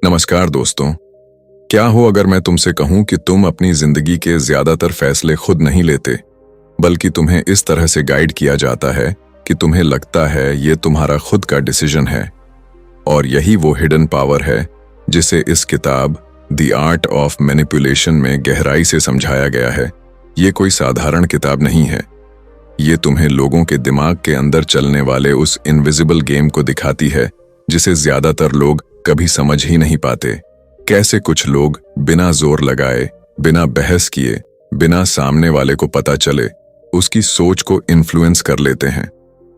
नमस्कार दोस्तों। क्या हो अगर मैं तुमसे कहूं कि तुम अपनी जिंदगी के ज्यादातर फैसले खुद नहीं लेते, बल्कि तुम्हें इस तरह से गाइड किया जाता है कि तुम्हें लगता है ये तुम्हारा खुद का डिसीजन है। और यही वो हिडन पावर है जिसे इस किताब द आर्ट ऑफ मैनिपुलेशन में गहराई से समझाया गया है। ये कोई साधारण किताब नहीं है। ये तुम्हें लोगों के दिमाग के अंदर चलने वाले उस इनविजिबल गेम को दिखाती है जिसे ज्यादातर लोग कभी समझ ही नहीं पाते। कैसे कुछ लोग बिना जोर लगाए, बिना बहस किए, बिना सामने वाले को पता चले उसकी सोच को इन्फ्लुएंस कर लेते हैं,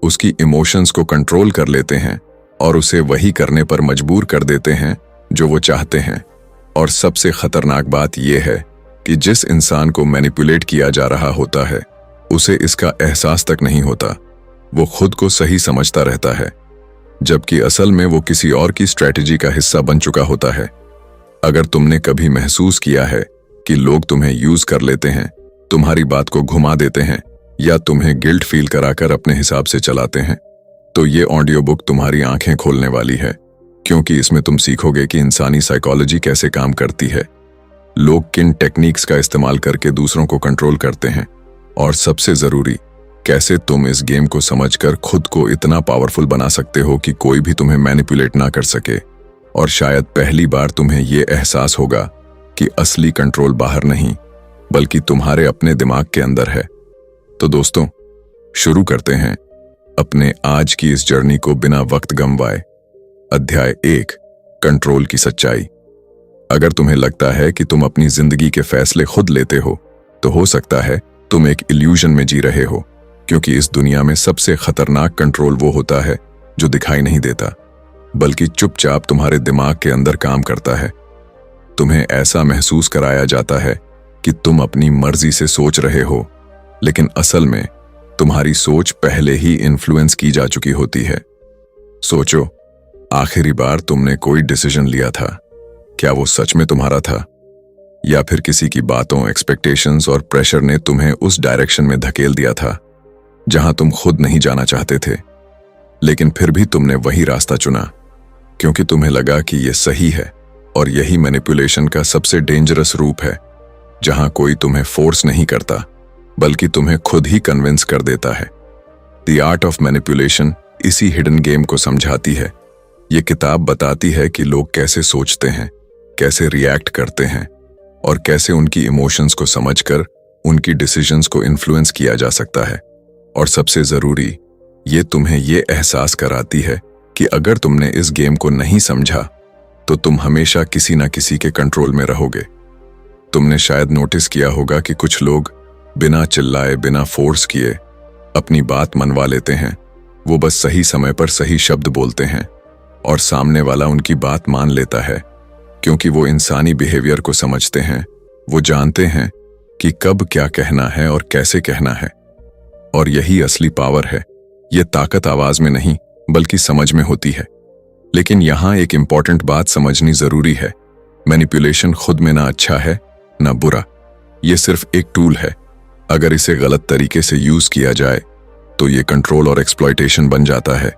उसकी इमोशंस को कंट्रोल कर लेते हैं और उसे वही करने पर मजबूर कर देते हैं जो वो चाहते हैं। और सबसे खतरनाक बात यह है कि जिस इंसान को मैनिपुलेट किया जा रहा होता है उसे इसका एहसास तक नहीं होता। वो खुद को सही समझता रहता है, जबकि असल में वो किसी और की स्ट्रैटेजी का हिस्सा बन चुका होता है। अगर तुमने कभी महसूस किया है कि लोग तुम्हें यूज कर लेते हैं, तुम्हारी बात को घुमा देते हैं या तुम्हें गिल्ट फील कराकर अपने हिसाब से चलाते हैं, तो ये ऑडियो बुक तुम्हारी आंखें खोलने वाली है, क्योंकि इसमें तुम सीखोगे कि इंसानी साइकोलॉजी कैसे काम करती है, लोग किन टेक्निक्स का इस्तेमाल करके दूसरों को कंट्रोल करते हैं, और सबसे जरूरी, कैसे तुम इस गेम को समझकर खुद को इतना पावरफुल बना सकते हो कि कोई भी तुम्हें मैनिपुलेट ना कर सके। और शायद पहली बार तुम्हें यह एहसास होगा कि असली कंट्रोल बाहर नहीं, बल्कि तुम्हारे अपने दिमाग के अंदर है। तो दोस्तों, शुरू करते हैं अपने आज की इस जर्नी को बिना वक्त गंवाए। अध्याय 1, कंट्रोल की सच्चाई। अगर तुम्हें लगता है कि तुम अपनी जिंदगी के फैसले खुद लेते हो, तो हो सकता है तुम एक इल्यूजन में जी रहे हो, क्योंकि इस दुनिया में सबसे खतरनाक कंट्रोल वो होता है जो दिखाई नहीं देता, बल्कि चुपचाप तुम्हारे दिमाग के अंदर काम करता है। तुम्हें ऐसा महसूस कराया जाता है कि तुम अपनी मर्जी से सोच रहे हो, लेकिन असल में तुम्हारी सोच पहले ही इन्फ्लुएंस की जा चुकी होती है। सोचो, आखिरी बार तुमने कोई डिसीजन लिया था, क्या वो सच में तुम्हारा था, या फिर किसी की बातों, एक्सपेक्टेशंस और प्रेशर ने तुम्हें उस डायरेक्शन में धकेल दिया था जहां तुम खुद नहीं जाना चाहते थे, लेकिन फिर भी तुमने वही रास्ता चुना क्योंकि तुम्हें लगा कि यह सही है। और यही मैनिपुलेशन का सबसे डेंजरस रूप है, जहां कोई तुम्हें फोर्स नहीं करता, बल्कि तुम्हें खुद ही कन्विंस कर देता है। द आर्ट ऑफ मैनिपुलेशन इसी हिडन गेम को समझाती है। ये किताब बताती है कि लोग कैसे सोचते हैं, कैसे रिएक्ट करते हैं और कैसे उनकी इमोशंस को समझकर उनकी डिसीजंस को इन्फ्लुएंस किया जा सकता है। और सबसे जरूरी, ये तुम्हें ये एहसास कराती है कि अगर तुमने इस गेम को नहीं समझा तो तुम हमेशा किसी ना किसी के कंट्रोल में रहोगे। तुमने शायद नोटिस किया होगा कि कुछ लोग बिना चिल्लाए, बिना फोर्स किए अपनी बात मनवा लेते हैं। वो बस सही समय पर सही शब्द बोलते हैं और सामने वाला उनकी बात मान लेता है, क्योंकि वो इंसानी बिहेवियर को समझते हैं। वो जानते हैं कि कब क्या कहना है और कैसे कहना है। और यही असली पावर है। ये ताकत आवाज में नहीं, बल्कि समझ में होती है। लेकिन यहां एक इंपॉर्टेंट बात समझनी जरूरी है। मैनिपुलेशन खुद में ना अच्छा है ना बुरा, ये सिर्फ एक टूल है। अगर इसे गलत तरीके से यूज किया जाए तो ये कंट्रोल और एक्सप्लॉयटेशन बन जाता है।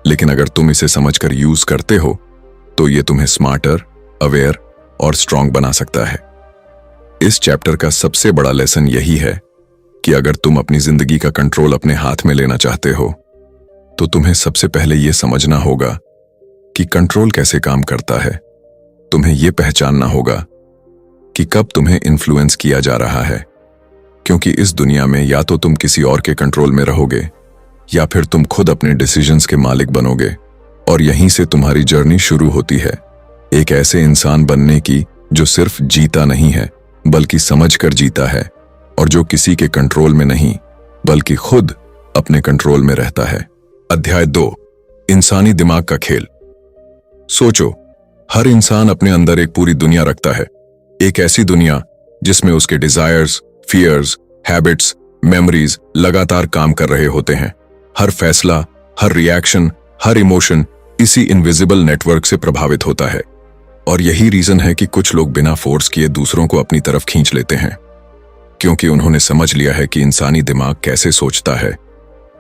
लेकिन अगर तुम इसे समझकर यूज करते हो तो ये तुम्हें स्मार्टर, अवेयर और स्ट्रांग बना सकता है। इस चैप्टर का सबसे बड़ा लेसन यही है कि अगर तुम अपनी जिंदगी का कंट्रोल अपने हाथ में लेना चाहते हो तो तुम्हें सबसे पहले यह समझना होगा कि कंट्रोल कैसे काम करता है। तुम्हें यह पहचानना होगा कि कब तुम्हें इन्फ्लुएंस किया जा रहा है, क्योंकि इस दुनिया में या तो तुम किसी और के कंट्रोल में रहोगे या फिर तुम खुद अपने डिसीजंस के मालिक बनोगे। और यहीं से तुम्हारी जर्नी शुरू होती है, एक ऐसे इंसान बनने की जो सिर्फ जीता नहीं है बल्कि समझकर जीता है, और जो किसी के कंट्रोल में नहीं बल्कि खुद अपने कंट्रोल में रहता है। अध्याय 2, इंसानी दिमाग का खेल। सोचो, हर इंसान अपने अंदर एक पूरी दुनिया रखता है। एक ऐसी दुनिया जिसमें उसके डिजायर्स, फियर्स, हैबिट्स, मेमोरीज लगातार काम कर रहे होते हैं। हर फैसला, हर रिएक्शन, हर इमोशन इसी इनविजिबल नेटवर्क से प्रभावित होता है। और यही रीजन है कि कुछ लोग बिना फोर्स किए दूसरों को अपनी तरफ खींच लेते हैं, क्योंकि उन्होंने समझ लिया है कि इंसानी दिमाग कैसे सोचता है,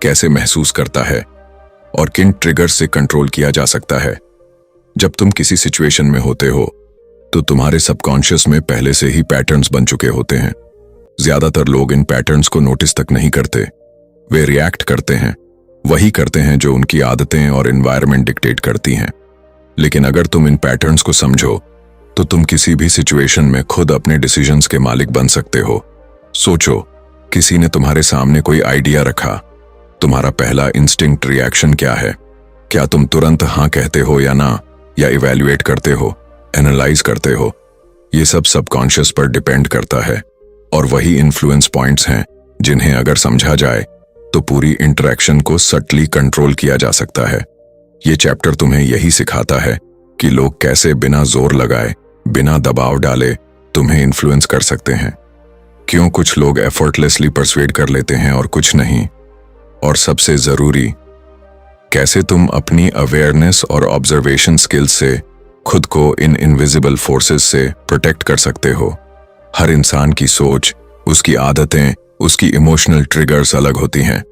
कैसे महसूस करता है और किन ट्रिगर्स से कंट्रोल किया जा सकता है। जब तुम किसी सिचुएशन में होते हो तो तुम्हारे सबकॉन्शियस में पहले से ही पैटर्न्स बन चुके होते हैं। ज्यादातर लोग इन पैटर्न्स को नोटिस तक नहीं करते। वे रिएक्ट करते हैं, वही करते हैं जो उनकी आदतें और एनवायरनमेंट डिक्टेट करती हैं। लेकिन अगर तुम इन पैटर्न्स को समझो तो तुम किसी भी सिचुएशन में खुद अपने डिसीजंस के मालिक बन सकते हो। सोचो, किसी ने तुम्हारे सामने कोई आइडिया रखा, तुम्हारा पहला इंस्टिंक्ट रिएक्शन क्या है? क्या तुम तुरंत हाँ कहते हो या ना, या इवैल्यूएट करते हो, एनालाइज करते हो? ये सब सबकॉन्शियस पर डिपेंड करता है और वही इन्फ्लुएंस पॉइंट्स हैं जिन्हें अगर समझा जाए तो पूरी इंटरेक्शन को सटली कंट्रोल किया जा सकता है। ये चैप्टर तुम्हें यही सिखाता है कि लोग कैसे बिना जोर लगाए, बिना दबाव डाले तुम्हें इन्फ्लुएंस कर सकते हैं। क्यों कुछ लोग एफर्टलेसली परsuade कर लेते हैं और कुछ नहीं। और सबसे जरूरी, कैसे तुम अपनी अवेयरनेस और ऑब्जर्वेशन स्किल्स से खुद को इन इनविजिबल फोर्सेस से प्रोटेक्ट कर सकते हो। हर इंसान की सोच, उसकी आदतें, उसकी इमोशनल ट्रिगर्स अलग होती हैं,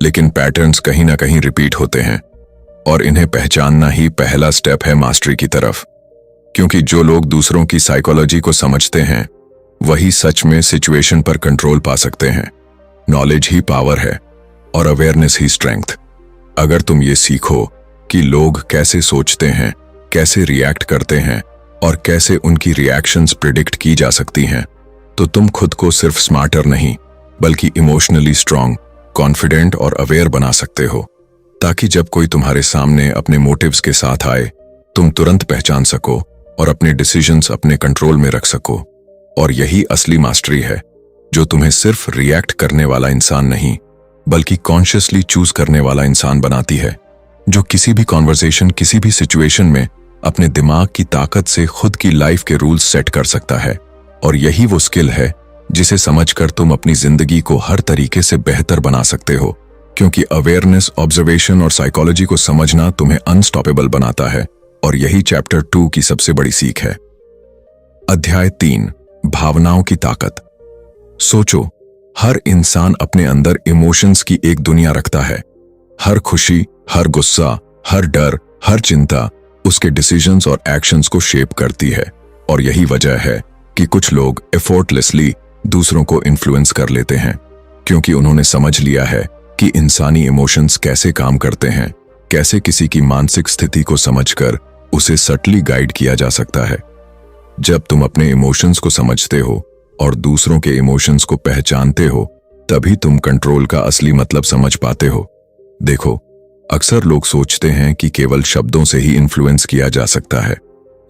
लेकिन पैटर्न्स कहीं ना कहीं रिपीट होते हैं और इन्हें पहचानना ही पहला स्टेप है मास्टरी की तरफ। क्योंकि जो लोग दूसरों की साइकोलॉजी को समझते हैं वही सच में सिचुएशन पर कंट्रोल पा सकते हैं। नॉलेज ही पावर है और अवेयरनेस ही स्ट्रेंथ। अगर तुम ये सीखो कि लोग कैसे सोचते हैं, कैसे रिएक्ट करते हैं और कैसे उनकी रिएक्शंस प्रिडिक्ट की जा सकती हैं, तो तुम खुद को सिर्फ स्मार्टर नहीं बल्कि इमोशनली स्ट्रांग, कॉन्फिडेंट और अवेयर बना सकते हो, ताकि जब कोई तुम्हारे सामने अपने मोटिव्स के साथ आए तुम तुरंत पहचान सको और अपने डिसीजंस अपने कंट्रोल में रख सको। और यही असली मास्टरी है जो तुम्हें सिर्फ रिएक्ट करने वाला इंसान नहीं बल्कि कॉन्शियसली चूज करने वाला इंसान बनाती है, जो किसी भी कॉन्वर्सेशन, किसी भी सिचुएशन में अपने दिमाग की ताकत से खुद की लाइफ के रूल्स सेट कर सकता है। और यही वो स्किल है जिसे समझकर तुम अपनी जिंदगी को हर तरीके से बेहतर बना सकते हो। क्योंकि अवेयरनेस, ऑब्जर्वेशन और साइकोलॉजी को समझना तुम्हें अनस्टॉपेबल बनाता है। और यही चैप्टर 2 की सबसे बड़ी सीख है। अध्याय 3, भावनाओं की ताकत। सोचो, हर इंसान अपने अंदर इमोशंस की एक दुनिया रखता है। हर खुशी, हर गुस्सा, हर डर, हर चिंता उसके डिसीजंस और एक्शंस को शेप करती है। और यही वजह है कि कुछ लोग एफर्टलेसली दूसरों को इन्फ्लुएंस कर लेते हैं, क्योंकि उन्होंने समझ लिया है कि इंसानी इमोशंस कैसे काम करते हैं, कैसे किसी की मानसिक स्थिति को समझकर उसे सटली गाइड किया जा सकता है। जब तुम अपने इमोशंस को समझते हो और दूसरों के इमोशंस को पहचानते हो, तभी तुम कंट्रोल का असली मतलब समझ पाते हो। देखो, अक्सर लोग सोचते हैं कि केवल शब्दों से ही इन्फ्लुएंस किया जा सकता है,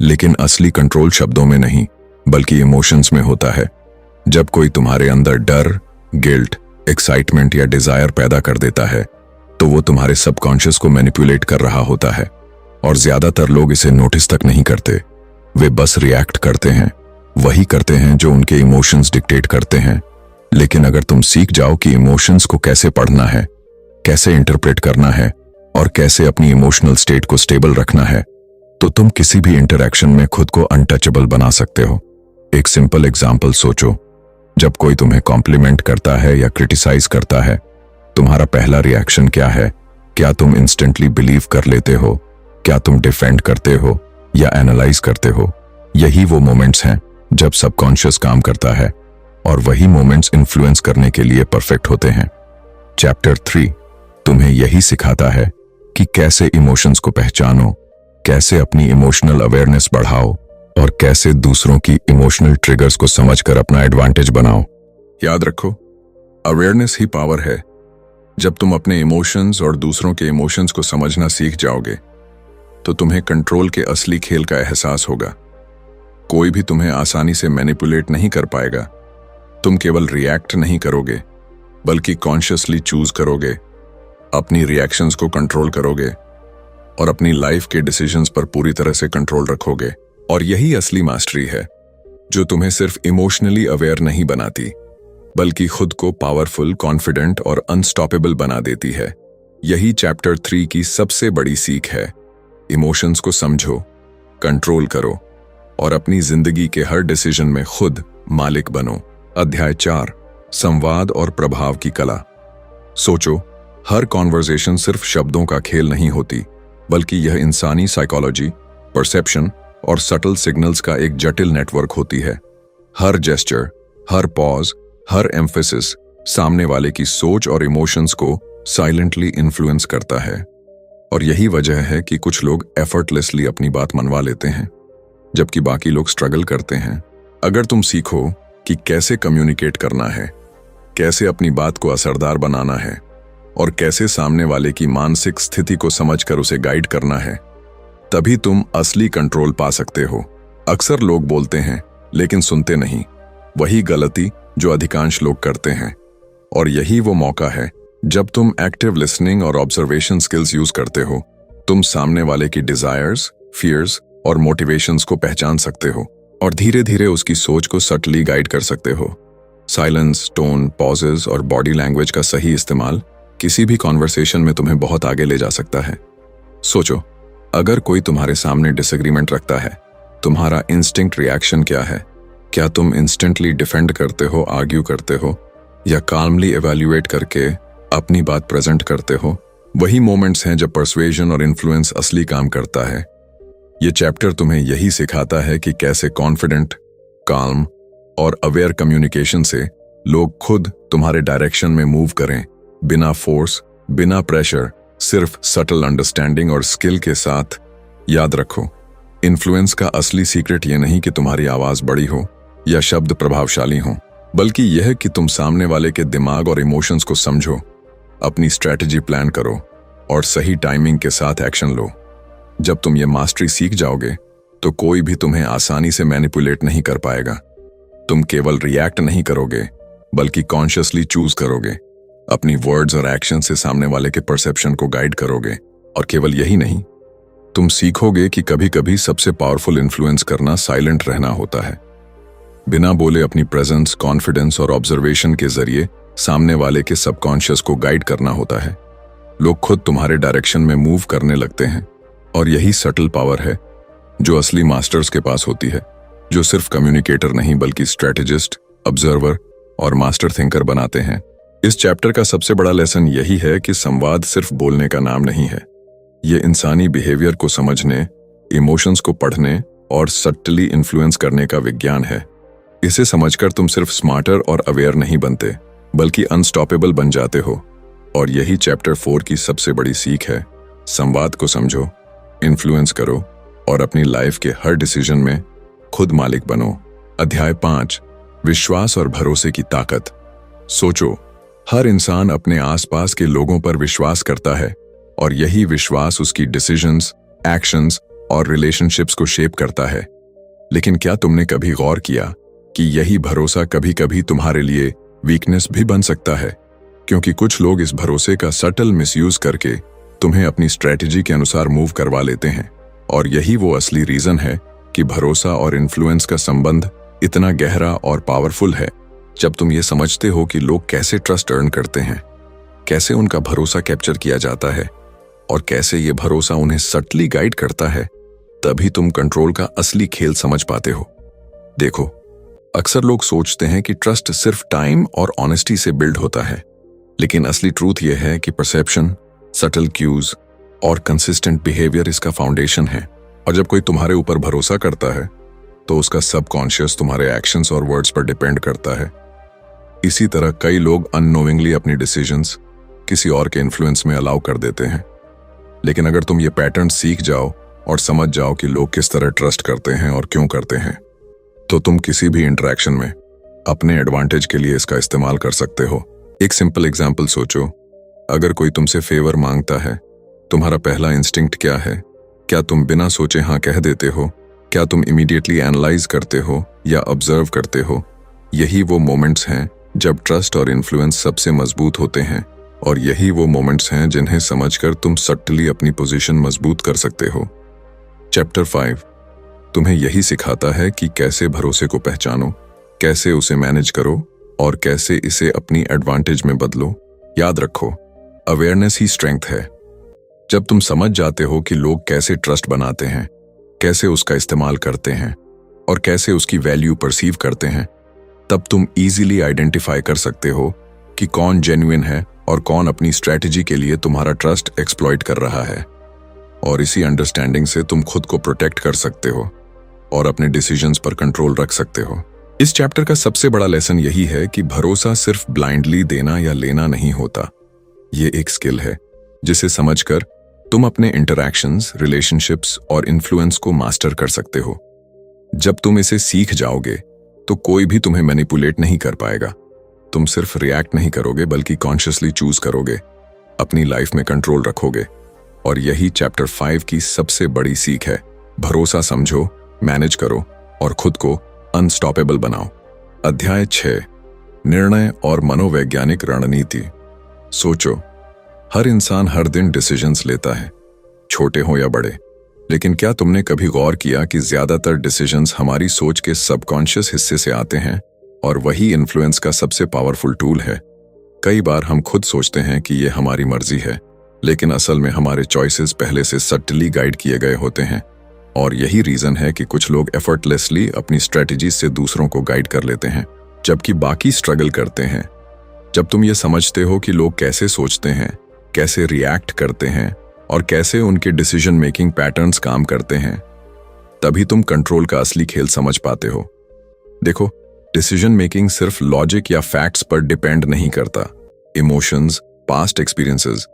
लेकिन असली कंट्रोल शब्दों में नहीं बल्कि इमोशंस में होता है। जब कोई तुम्हारे अंदर डर, गिल्ट, एक्साइटमेंट या डिजायर पैदा कर देता है तो वो तुम्हारे सबकॉन्शियस को मैनिपुलेट कर रहा होता है। और ज्यादातर लोग इसे नोटिस तक नहीं करते, वे बस रिएक्ट करते हैं, वही करते हैं जो उनके इमोशंस डिक्टेट करते हैं। लेकिन अगर तुम सीख जाओ कि इमोशंस को कैसे पढ़ना है, कैसे इंटरप्रेट करना है और कैसे अपनी इमोशनल स्टेट को स्टेबल रखना है, तो तुम किसी भी इंटरैक्शन में खुद को अनटचेबल बना सकते हो। एक सिंपल एग्जाम्पल सोचो, जब कोई तुम्हें कॉम्प्लीमेंट करता है या क्रिटिसाइज करता है, तुम्हारा पहला रिएक्शन क्या है? क्या तुम इंस्टेंटली बिलीव कर लेते हो? क्या तुम डिफेंड करते हो या एनालाइज करते हो? यही वो मोमेंट्स हैं जब सबकॉन्शियस काम करता है और वही मोमेंट्स इन्फ्लुएंस करने के लिए परफेक्ट होते हैं। चैप्टर 3 तुम्हें यही सिखाता है कि कैसे इमोशंस को पहचानो, कैसे अपनी इमोशनल अवेयरनेस बढ़ाओ और कैसे दूसरों की इमोशनल ट्रिगर्स को समझकर अपना एडवांटेज बनाओ। याद रखो, अवेयरनेस ही पावर है। जब तुम अपने इमोशंस और दूसरों के इमोशंस को समझना सीख जाओगे तो तुम्हें कंट्रोल के असली खेल का एहसास होगा। कोई भी तुम्हें आसानी से मैनिपुलेट नहीं कर पाएगा। तुम केवल रिएक्ट नहीं करोगे बल्कि कॉन्शियसली चूज करोगे, अपनी रिएक्शंस को कंट्रोल करोगे और अपनी लाइफ के डिसीजंस पर पूरी तरह से कंट्रोल रखोगे। और यही असली मास्टरी है जो तुम्हें सिर्फ इमोशनली अवेयर नहीं बनाती बल्कि खुद को पावरफुल, कॉन्फिडेंट और अनस्टॉपेबल बना देती है। यही चैप्टर 3 की सबसे बड़ी सीख है। इमोशंस को समझो, कंट्रोल करो और अपनी जिंदगी के हर डिसीजन में खुद मालिक बनो। अध्याय 4 संवाद और प्रभाव की कला। सोचो, हर कॉन्वर्सेशन सिर्फ शब्दों का खेल नहीं होती बल्कि यह इंसानी साइकोलॉजी, परसेप्शन और सटल सिग्नल्स का एक जटिल नेटवर्क होती है। हर जेस्चर, हर पॉज, हर एम्फेसिस सामने वाले की सोच और इमोशंस को साइलेंटली इन्फ्लुएंस करता है। और यही वजह है कि कुछ लोग एफर्टलेसली अपनी बात मनवा लेते हैं, जबकि बाकी लोग स्ट्रगल करते हैं। अगर तुम सीखो कि कैसे कम्युनिकेट करना है, कैसे अपनी बात को असरदार बनाना है और कैसे सामने वाले की मानसिक स्थिति को समझकर उसे गाइड करना है, तभी तुम असली कंट्रोल पा सकते हो। अक्सर लोग बोलते हैं लेकिन सुनते नहीं, वही गलती जो अधिकांश लोग करते हैं। और यही वो मौका है जब तुम एक्टिव लिसनिंग और ऑब्जर्वेशन स्किल्स यूज करते हो। तुम सामने वाले की डिजायर्स, फियर्स और मोटिवेशंस को पहचान सकते हो और धीरे धीरे उसकी सोच को सटली गाइड कर सकते हो। साइलेंस, टोन, पॉजेज और बॉडी लैंग्वेज का सही इस्तेमाल किसी भी कॉन्वर्सेशन में तुम्हें बहुत आगे ले जा सकता है। सोचो, अगर कोई तुम्हारे सामने डिसएग्रीमेंट रखता है, तुम्हारा इंस्टिंक्ट रिएक्शन क्या है? क्या तुम इंस्टेंटली डिफेंड करते हो, आर्ग्यू करते हो, या काल्मली एवेल्युएट करके अपनी बात प्रेजेंट करते हो? वही मोमेंट्स हैं जब परसुएजन और इन्फ्लुएंस असली काम करता है। ये चैप्टर तुम्हें यही सिखाता है कि कैसे कॉन्फिडेंट, काल्म और अवेयर कम्युनिकेशन से लोग खुद तुम्हारे डायरेक्शन में मूव करें, बिना फोर्स, बिना प्रेशर, सिर्फ सटल अंडरस्टैंडिंग और स्किल के साथ। याद रखो, इन्फ्लुएंस का असली सीक्रेट ये नहीं कि तुम्हारी आवाज बड़ी हो या शब्द प्रभावशाली हो, बल्कि यह कि तुम सामने वाले के दिमाग और इमोशंस को समझो, अपनी स्ट्रैटेजी प्लान करो और सही टाइमिंग के साथ एक्शन लो। जब तुम ये मास्टरी सीख जाओगे तो कोई भी तुम्हें आसानी से मैनिपुलेट नहीं कर पाएगा। तुम केवल रिएक्ट नहीं करोगे, बल्कि कॉन्शियसली चूज करोगे। अपनी वर्ड्स और एक्शन से सामने वाले के परसेप्शन को गाइड करोगे। और केवल यही नहीं, तुम सीखोगे कि कभी कभी सबसे पावरफुल इन्फ्लुएंस करना साइलेंट रहना होता है। बिना बोले अपनी प्रेजेंस, कॉन्फिडेंस और ऑब्जर्वेशन के जरिए सामने वाले के सबकॉन्शियस को गाइड करना होता है। लोग खुद तुम्हारे डायरेक्शन में मूव करने लगते हैं और यही सटल पावर है जो असली मास्टर्स के पास होती है, जो सिर्फ कम्युनिकेटर नहीं बल्कि स्ट्रेटेजिस्ट, ऑब्जर्वर और मास्टर थिंकर बनाते हैं। इस चैप्टर का सबसे बड़ा लेसन यही है कि संवाद सिर्फ बोलने का नाम नहीं है। ये इंसानी बिहेवियर को समझने, इमोशंस को पढ़ने और सटली इन्फ्लुएंस करने का विज्ञान है। इसे समझकर तुम सिर्फ स्मार्टर और अवेयर नहीं बनते, बल्कि अनस्टॉपेबल बन जाते हो। और यही चैप्टर 4 की सबसे बड़ी सीख है। संवाद को समझो, इन्फ्लुएंस करो और अपनी लाइफ के हर डिसीजन में खुद मालिक बनो। अध्याय 5, विश्वास और भरोसे की ताकत। सोचो, हर इंसान अपने आसपास के लोगों पर विश्वास करता है और यही विश्वास उसकी डिसीजंस, एक्शंस और रिलेशनशिप्स को शेप करता है। लेकिन क्या तुमने कभी गौर किया कि यही भरोसा कभी कभी तुम्हारे लिए वीकनेस भी बन सकता है? क्योंकि कुछ लोग इस भरोसे का सटल मिसयूज करके तुम्हें अपनी स्ट्रेटेजी के अनुसार मूव करवा लेते हैं। और यही वो असली रीजन है कि भरोसा और इन्फ्लुएंस का संबंध इतना गहरा और पावरफुल है। जब तुम ये समझते हो कि लोग कैसे ट्रस्ट अर्न करते हैं, कैसे उनका भरोसा कैप्चर किया जाता है और कैसे ये भरोसा उन्हें सटली गाइड करता है, तभी तुम कंट्रोल का असली खेल समझ पाते हो। देखो, अक्सर लोग सोचते हैं कि ट्रस्ट सिर्फ टाइम और ऑनेस्टी से बिल्ड होता है, लेकिन असली ट्रूथ यह है कि परसेप्शन, सटल क्यूज और कंसिस्टेंट बिहेवियर इसका फाउंडेशन है। और जब कोई तुम्हारे ऊपर भरोसा करता है तो उसका सबकॉन्शियस तुम्हारे एक्शंस और वर्ड्स पर डिपेंड करता है। इसी तरह कई लोग अननोइंगली अपनी डिसीजंस किसी और के इन्फ्लुएंस में अलाउ कर देते हैं। लेकिन अगर तुम ये पैटर्न सीख जाओ और समझ जाओ कि लोग किस तरह ट्रस्ट करते हैं और क्यों करते हैं, तो तुम किसी भी इंटरेक्शन में अपने एडवांटेज के लिए इसका इस्तेमाल कर सकते हो। एक सिंपल एग्जाम्पल सोचो, अगर कोई तुमसे फेवर मांगता है, तुम्हारा पहला इंस्टिंक्ट क्या है? क्या तुम बिना सोचे हाँ कह देते हो? क्या तुम इमीडिएटली एनालाइज करते हो या ऑब्जर्व करते हो? यही वो मोमेंट्स हैं जब ट्रस्ट और इन्फ्लुएंस सबसे मजबूत होते हैं, और यही वो मोमेंट्स हैं जिन्हें समझकर तुम सटली अपनी पोजीशन मजबूत कर सकते हो। चैप्टर 5 तुम्हें यही सिखाता है कि कैसे भरोसे को पहचानो, कैसे उसे मैनेज करो और कैसे इसे अपनी एडवांटेज में बदलो। याद रखो, अवेयरनेस ही स्ट्रेंथ है। जब तुम समझ जाते हो कि लोग कैसे ट्रस्ट बनाते हैं, कैसे उसका इस्तेमाल करते हैं और कैसे उसकी वैल्यू परसीव करते हैं, तब तुम इजीली आइडेंटिफाई कर सकते हो कि कौन जेन्युइन है और कौन अपनी स्ट्रैटेजी के लिए तुम्हारा ट्रस्ट एक्सप्लॉइट कर रहा है। और इसी अंडरस्टैंडिंग से तुम खुद को प्रोटेक्ट कर सकते हो और अपने डिसीजंस पर कंट्रोल रख सकते हो। इस चैप्टर का सबसे बड़ा लेसन यही है कि भरोसा सिर्फ ब्लाइंडली देना या लेना नहीं होता। ये एक स्किल है जिसे समझकर तुम अपने इंटरैक्शंस, रिलेशनशिप्स और इन्फ्लुएंस को मास्टर कर सकते हो। जब तुम इसे सीख जाओगे तो कोई भी तुम्हें मैनिपुलेट नहीं कर पाएगा। तुम सिर्फ रिएक्ट नहीं करोगे बल्कि कॉन्शियसली चूज करोगे, अपनी लाइफ में कंट्रोल रखोगे। और यही चैप्टर 5 की सबसे बड़ी सीख है। भरोसा समझो, मैनेज करो और खुद को अनस्टॉपेबल बनाओ। अध्याय 6, निर्णय और मनोवैज्ञानिक रणनीति। सोचो, हर इंसान हर दिन डिसीजंस लेता है, छोटे हो या बड़े। लेकिन क्या तुमने कभी गौर किया कि ज्यादातर डिसीजंस हमारी सोच के सबकॉन्शियस हिस्से से आते हैं और वही इन्फ्लुएंस का सबसे पावरफुल टूल है। कई बार हम खुद सोचते हैं कि ये हमारी मर्जी है, लेकिन असल में हमारे चॉइसेस पहले से सटली गाइड किए गए होते हैं। और यही रीजन है कि कुछ लोग एफर्टलेसली अपनी स्ट्रेटजी से दूसरों को गाइड कर लेते हैं, जबकि बाकी स्ट्रगल करते हैं। जब तुम ये समझते हो कि लोग कैसे सोचते हैं, कैसे रिएक्ट करते हैं और कैसे उनके डिसीजन मेकिंग पैटर्न्स काम करते हैं, तभी तुम कंट्रोल का असली खेल समझ पाते हो। देखो, डिसीजन मेकिंग सिर्फ लॉजिक या फैक्ट्स पर डिपेंड नहीं करता। इमोशंस, पास्ट एक्सपीरियंसेस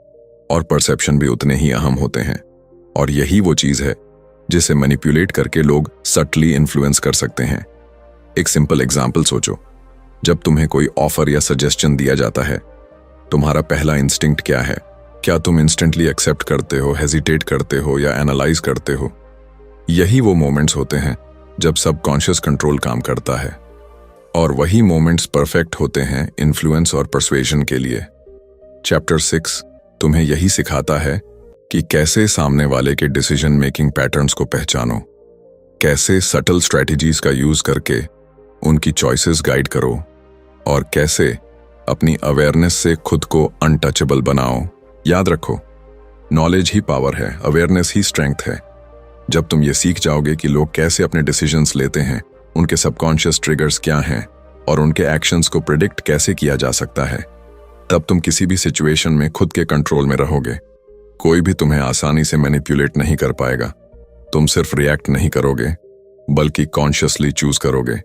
और परसेप्शन भी उतने ही अहम होते हैं। और यही वो चीज है जिसे मैनिपुलेट करके लोग सटली इन्फ्लुएंस कर सकते हैं। एक सिंपल एग्जाम्पल सोचो, जब तुम्हें कोई ऑफर या सजेशन दिया जाता है, तुम्हारा पहला इंस्टिंक्ट क्या है? क्या तुम इंस्टेंटली एक्सेप्ट करते हो, हेजिटेट करते हो या एनालाइज करते हो? यही वो मोमेंट्स होते हैं जब सबकॉन्शियस कंट्रोल काम करता है। और वही मोमेंट्स परफेक्ट होते हैं इन्फ्लुएंस और परसुएशन के लिए। चैप्टर 6 तुम्हें यही सिखाता है कि कैसे सामने वाले के डिसीजन मेकिंग पैटर्न्स को पहचानो, कैसे सटल स्ट्रेटजीज का यूज करके उनकी चॉइसेस गाइड करो और कैसे अपनी अवेयरनेस से खुद को अनटचेबल बनाओ। याद रखो, नॉलेज ही पावर है, अवेयरनेस ही स्ट्रेंथ है। जब तुम ये सीख जाओगे कि लोग कैसे अपने डिसीजंस लेते हैं, उनके सबकॉन्शियस ट्रिगर्स क्या हैं और उनके एक्शंस को प्रिडिक्ट कैसे किया जा सकता है, तब तुम किसी भी सिचुएशन में खुद के कंट्रोल में रहोगे। कोई भी तुम्हें आसानी से मैनिपुलेट नहीं कर पाएगा। तुम सिर्फ रिएक्ट नहीं करोगे बल्कि कॉन्शियसली चूज करोगे।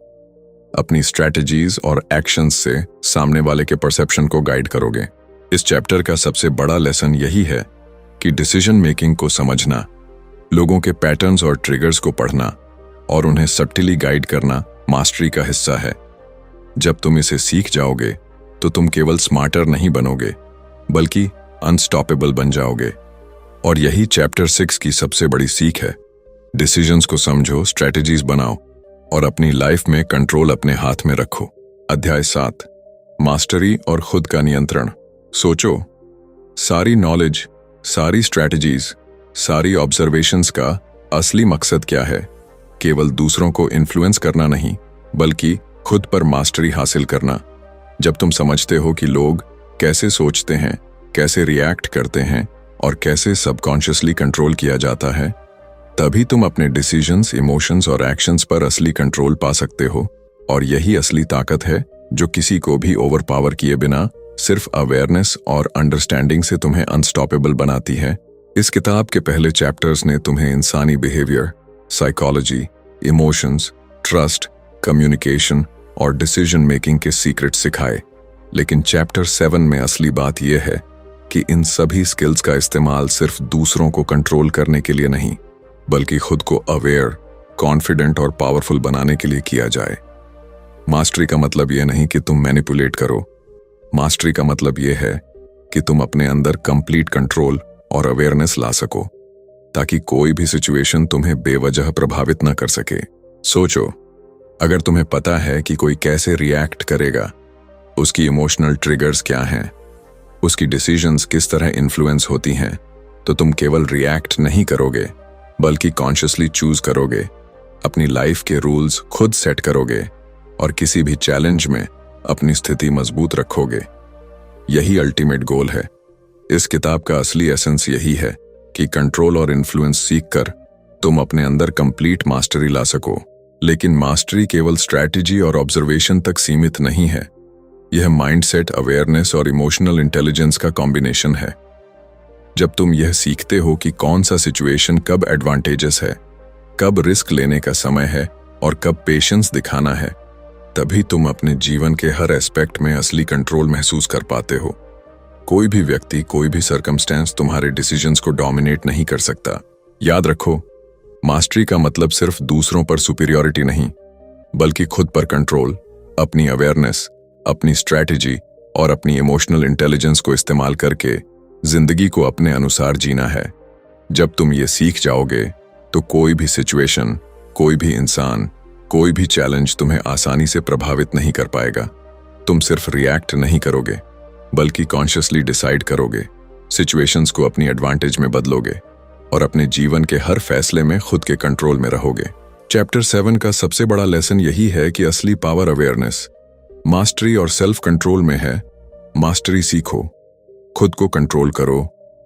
अपनी स्ट्रैटेजीज और एक्शंस से सामने वाले के परसेप्शन को गाइड करोगे। इस चैप्टर का सबसे बड़ा लेसन यही है कि डिसीजन मेकिंग को समझना, लोगों के पैटर्न्स और ट्रिगर्स को पढ़ना और उन्हें सटली गाइड करना मास्टरी का हिस्सा है। जब तुम इसे सीख जाओगे तो तुम केवल स्मार्टर नहीं बनोगे बल्कि अनस्टॉपेबल बन जाओगे। और यही चैप्टर 6 की सबसे बड़ी सीख है। डिसीजंस को समझो, स्ट्रेटजीज बनाओ और अपनी लाइफ में कंट्रोल अपने हाथ में रखो। अध्याय 7, मास्टरी और खुद का नियंत्रण। सोचो, सारी नॉलेज, सारी स्ट्रेटजीज, सारी ऑब्जर्वेशंस का असली मकसद क्या है? केवल दूसरों को इन्फ्लुएंस करना नहीं बल्कि खुद पर मास्टरी हासिल करना। जब तुम समझते हो कि लोग कैसे सोचते हैं, कैसे रिएक्ट करते हैं और कैसे सबकॉन्शियसली कंट्रोल किया जाता है, तभी तुम अपने डिसीजंस, इमोशंस और एक्शंस पर असली कंट्रोल पा सकते हो। और यही असली ताकत है जो किसी को भी ओवरपावर किए बिना सिर्फ अवेयरनेस और अंडरस्टैंडिंग से तुम्हें अनस्टॉपेबल बनाती है। इस किताब के पहले चैप्टर्स ने तुम्हें इंसानी behaviour, psychology, emotions, trust, communication और डिसीजन मेकिंग के सीक्रेट सिखाए। लेकिन चैप्टर 7 में असली बात यह है कि इन सभी स्किल्स का इस्तेमाल सिर्फ दूसरों को कंट्रोल करने के लिए नहीं बल्कि खुद को अवेयर, कॉन्फिडेंट और पावरफुल बनाने के लिए किया जाए। मास्टरी का मतलब यह नहीं कि तुम मैनिपुलेट करो। मास्टरी का मतलब यह है कि तुम अपने अंदर कंप्लीट कंट्रोल और अवेयरनेस ला सको ताकि कोई भी सिचुएशन तुम्हें बेवजह प्रभावित न कर सके। सोचो, अगर तुम्हें पता है कि कोई कैसे रिएक्ट करेगा, उसकी इमोशनल ट्रिगर्स क्या हैं, उसकी डिसीजंस किस तरह इन्फ्लुएंस होती हैं, तो तुम केवल रिएक्ट नहीं करोगे बल्कि कॉन्शियसली चूज करोगे, अपनी लाइफ के रूल्स खुद सेट करोगे और किसी भी चैलेंज में अपनी स्थिति मजबूत रखोगे। यही अल्टीमेट गोल है। इस किताब का असली एसेंस यही है कि कंट्रोल और इन्फ्लुएंस सीखकर तुम अपने अंदर कंप्लीट मास्टरी ला सको। लेकिन मास्टरी केवल स्ट्रैटेजी और ऑब्जर्वेशन तक सीमित नहीं है। यह माइंडसेट, अवेयरनेस और इमोशनल इंटेलिजेंस का कॉम्बिनेशन है। जब तुम यह सीखते हो कि कौन सा सिचुएशन कब एडवांटेजेस है, कब रिस्क लेने का समय है और कब पेशेंस दिखाना है, तभी तुम अपने जीवन के हर एस्पेक्ट में असली कंट्रोल महसूस कर पाते हो। कोई भी व्यक्ति, कोई भी सर्कमस्टेंस तुम्हारे डिसीजंस को डोमिनेट नहीं कर सकता। याद रखो, मास्टरी का मतलब सिर्फ दूसरों पर सुपीरियॉरिटी नहीं, बल्कि खुद पर कंट्रोल, अपनी अवेयरनेस, अपनी स्ट्रैटेजी और अपनी इमोशनल इंटेलिजेंस को इस्तेमाल करके जिंदगी को अपने अनुसार जीना है। जब तुम ये सीख जाओगे तो कोई भी सिचुएशन, कोई भी इंसान, कोई भी चैलेंज तुम्हें आसानी से प्रभावित नहीं कर पाएगा। तुम सिर्फ रिएक्ट नहीं करोगे, बल्कि कॉन्शियसली डिसाइड करोगे, सिचुएशंस को अपनी एडवांटेज में बदलोगे और अपने जीवन के हर फैसले में खुद के कंट्रोल में रहोगे। चैप्टर 7 का सबसे बड़ा लेसन यही है कि असली पावर अवेयरनेस, मास्टरी और सेल्फ कंट्रोल में है। मास्टरी सीखो, खुद को कंट्रोल करो,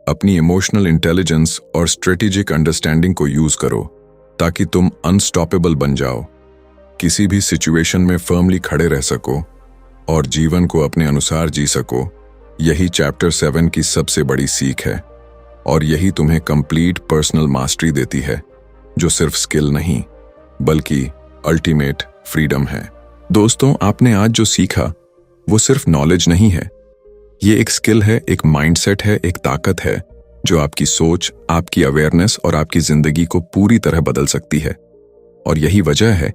अपनी इमोशनल इंटेलिजेंस और स्ट्रेटेजिक अंडरस्टैंडिंग को यूज करो ताकि तुम अनस्टॉपेबल बन जाओ, किसी भी सिचुएशन में फर्मली खड़े रह सको और जीवन को अपने अनुसार जी सको। यही चैप्टर 7 की सबसे बड़ी सीख है और यही तुम्हें कंप्लीट पर्सनल मास्टरी देती है, जो सिर्फ स्किल नहीं बल्कि अल्टीमेट फ्रीडम है। दोस्तों, आपने आज जो सीखा वो सिर्फ नॉलेज नहीं है, ये एक स्किल है, एक माइंडसेट है, एक ताकत है जो आपकी सोच, आपकी अवेयरनेस और आपकी जिंदगी को पूरी तरह बदल सकती है। और यही वजह है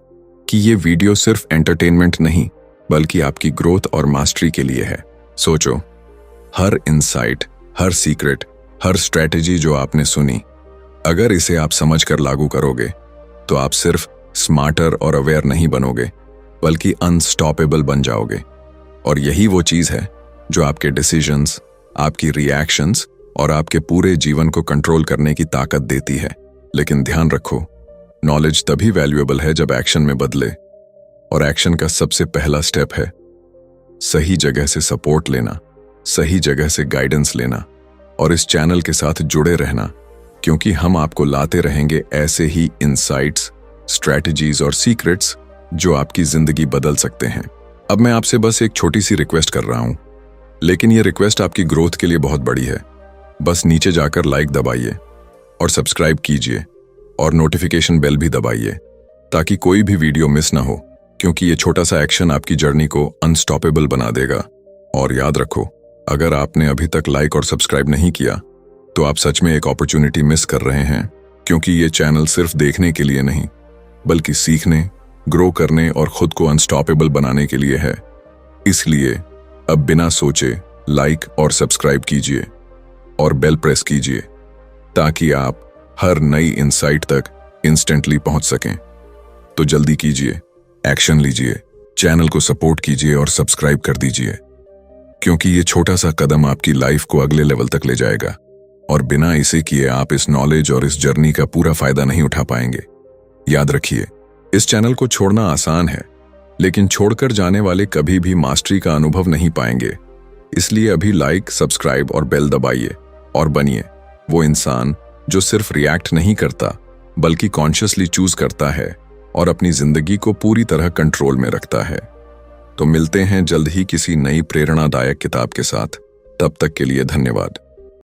कि ये वीडियो सिर्फ एंटरटेनमेंट नहीं बल्कि आपकी ग्रोथ और मास्टरी के लिए है। सोचो, हर इंसाइट, हर सीक्रेट, हर स्ट्रैटेजी जो आपने सुनी, अगर इसे आप समझकर लागू करोगे तो आप सिर्फ स्मार्टर और अवेयर नहीं बनोगे बल्कि अनस्टॉपेबल बन जाओगे। और यही वो चीज है जो आपके डिसीजंस, आपकी रिएक्शंस और आपके पूरे जीवन को कंट्रोल करने की ताकत देती है। लेकिन ध्यान रखो, नॉलेज तभी वैल्यूएबल है जब एक्शन में बदले, और एक्शन का सबसे पहला स्टेप है सही जगह से सपोर्ट लेना, सही जगह से गाइडेंस लेना और इस चैनल के साथ जुड़े रहना, क्योंकि हम आपको लाते रहेंगे ऐसे ही इंसाइट्स, स्ट्रैटेजीज और सीक्रेट्स जो आपकी जिंदगी बदल सकते हैं। अब मैं आपसे बस एक छोटी सी रिक्वेस्ट कर रहा हूं, लेकिन यह रिक्वेस्ट आपकी ग्रोथ के लिए बहुत बड़ी है। बस नीचे जाकर लाइक दबाइए और सब्सक्राइब कीजिए और नोटिफिकेशन बेल भी दबाइए ताकि कोई भी वीडियो मिस ना हो, क्योंकि ये छोटा सा एक्शन आपकी जर्नी को अनस्टॉपेबल बना देगा। और याद रखो, अगर आपने अभी तक लाइक और सब्सक्राइब नहीं किया तो आप सच में एक अपॉर्चुनिटी मिस कर रहे हैं, क्योंकि ये चैनल सिर्फ देखने के लिए नहीं बल्कि सीखने, ग्रो करने और खुद को अनस्टॉपेबल बनाने के लिए है। इसलिए अब बिना सोचे लाइक और सब्सक्राइब कीजिए और बेल प्रेस कीजिए ताकि आप हर नई इंसाइट तक इंस्टेंटली पहुंच सकें। तो जल्दी कीजिए, एक्शन लीजिए, चैनल को सपोर्ट कीजिए और सब्सक्राइब कर दीजिए, क्योंकि ये छोटा सा कदम आपकी लाइफ को अगले लेवल तक ले जाएगा और बिना इसे किए आप इस नॉलेज और इस जर्नी का पूरा फायदा नहीं उठा पाएंगे। याद रखिए, इस चैनल को छोड़ना आसान है, लेकिन छोड़कर जाने वाले कभी भी मास्टरी का अनुभव नहीं पाएंगे। इसलिए अभी लाइक, सब्सक्राइब और बेल दबाइए और बनिए वो इंसान जो सिर्फ रिएक्ट नहीं करता बल्कि कॉन्शियसली चूज करता है और अपनी जिंदगी को पूरी तरह कंट्रोल में रखता है। तो मिलते हैं जल्द ही किसी नई प्रेरणादायक किताब के साथ। तब तक के लिए धन्यवाद।